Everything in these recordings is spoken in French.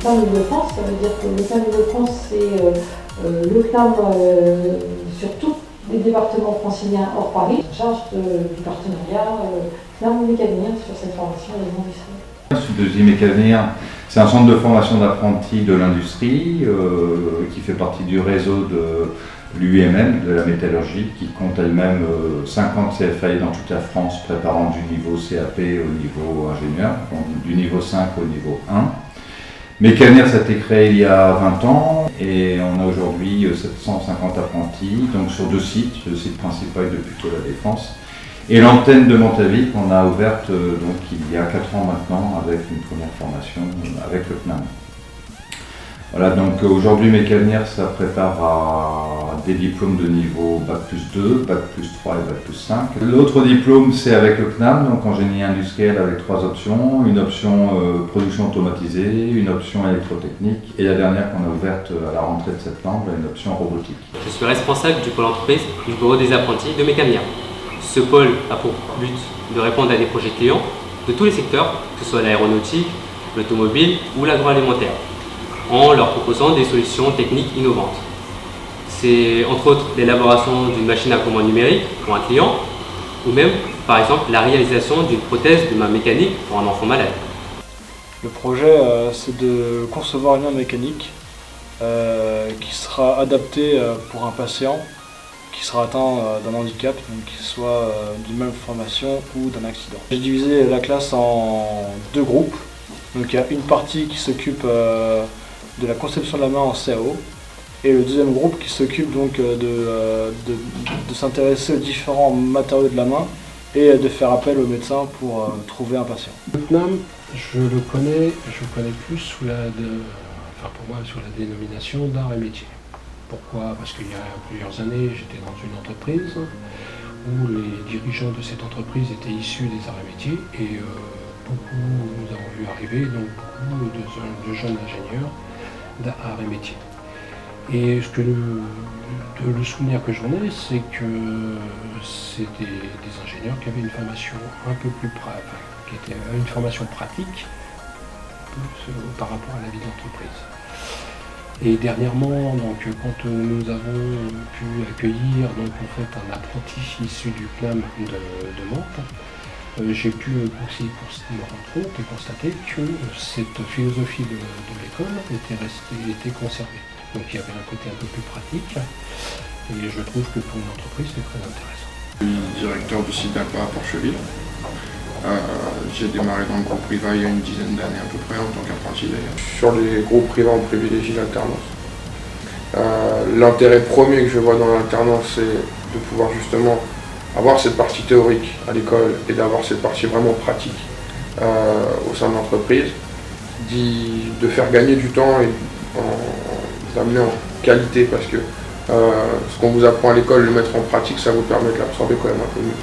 CNAM Île-de-France. Ça veut dire que le CNAM Île-de-France, c'est le CNAM sur tous les départements franciliens hors Paris, en charge du partenariat CNAM Mécanir sur cette formation des industriels. Subdosi Mécanir, c'est un centre de formation d'apprentis de l'industrie qui fait partie du réseau de l'UMM, de la métallurgie, qui compte elle-même 50 CFAI dans toute la France, préparant du niveau CAP au niveau ingénieur, donc du niveau 5 au niveau 1. Mécanir, ça a été créé il y a 20 ans et on a aujourd'hui 750 apprentis, donc sur 2 sites, le site principal de Puteaux la Défense et l'antenne de Montaville qu'on a ouverte donc, il y a 4 ans maintenant avec une première formation avec le CNAM. Voilà, donc aujourd'hui Mécanir, ça prépare à des diplômes de niveau Bac plus 2, Bac plus 3 et Bac plus 5. L'autre diplôme, c'est avec le CNAM, donc en génie industriel avec 3 options. Une option production automatisée, une option électrotechnique et la dernière qu'on a ouverte à la rentrée de septembre, une option robotique. Je suis responsable du pôle entreprise du bureau des apprentis de Mécanir. Ce pôle a pour but de répondre à des projets clients de tous les secteurs, que ce soit l'aéronautique, l'automobile ou l'agroalimentaire, en leur proposant des solutions techniques innovantes. C'est entre autres l'élaboration d'une machine à commande numérique pour un client, ou même par exemple la réalisation d'une prothèse de main mécanique pour un enfant malade. Le projet c'est de concevoir une main mécanique qui sera adaptée pour un patient qui sera atteint d'un handicap, donc qu'il soit d'une malformation ou d'un accident. J'ai divisé la classe en 2 groupes. Donc il y a une partie qui s'occupe de la conception de la main en CAO et le deuxième groupe qui s'occupe donc de s'intéresser aux différents matériaux de la main et de faire appel aux médecins pour trouver un patient. Le CNAM, je le connais plus sous la dénomination d'art et métier. Pourquoi? Parce qu'il y a plusieurs années, j'étais dans une entreprise où les dirigeants de cette entreprise étaient issus des arts et métiers et beaucoup nous avons vu arriver donc beaucoup de jeunes ingénieurs d'art et métiers. Et le souvenir que j'en ai, c'est que c'était des ingénieurs qui avaient une formation un peu plus qui était une formation pratique plus, par rapport à la vie d'entreprise. Et dernièrement, donc, quand nous avons pu accueillir donc, en fait, un apprenti issu du CNAM de Mantes, j'ai pu aussi me rendre compte et constater que cette philosophie de l'école était conservée. Donc il y avait un côté un peu plus pratique et je trouve que pour une entreprise c'est très intéressant. Je suis directeur du site d'Alpa à Porcheville. J'ai démarré dans le groupe privé il y a une dizaine d'années à peu près en tant qu'apprenti d'ailleurs. Sur les groupes privés on privilégie l'alternance. L'intérêt premier que je vois dans l'alternance c'est de pouvoir justement avoir cette partie théorique à l'école et d'avoir cette partie vraiment pratique au sein de l'entreprise, de faire gagner du temps et d'amener en qualité parce que ce qu'on vous apprend à l'école, le mettre en pratique, ça vous permet de l'absorber quand même un peu mieux.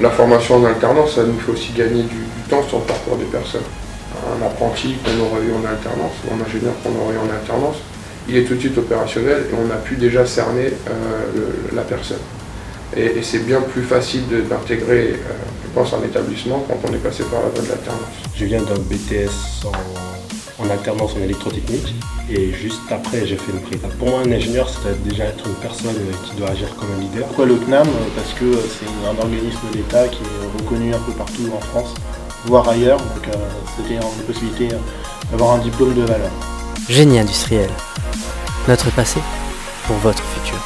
La formation en alternance, ça nous fait aussi gagner du temps sur le parcours des personnes. Un apprenti qu'on aurait eu en alternance ou un ingénieur qu'on aurait eu en alternance, il est tout de suite opérationnel et on a pu déjà cerner la personne. Et c'est bien plus facile d'intégrer, je pense, un établissement quand on est passé par la voie de l'alternance. Je viens d'un BTS en alternance en électrotechnique et juste après j'ai fait une prépa. Pour moi un ingénieur c'est déjà être une personne qui doit agir comme un leader. Pourquoi le CNAM? Parce que c'est un organisme d'État qui est reconnu un peu partout en France, voire ailleurs, donc c'était une possibilité d'avoir un diplôme de valeur. Génie industriel, notre passé pour votre futur.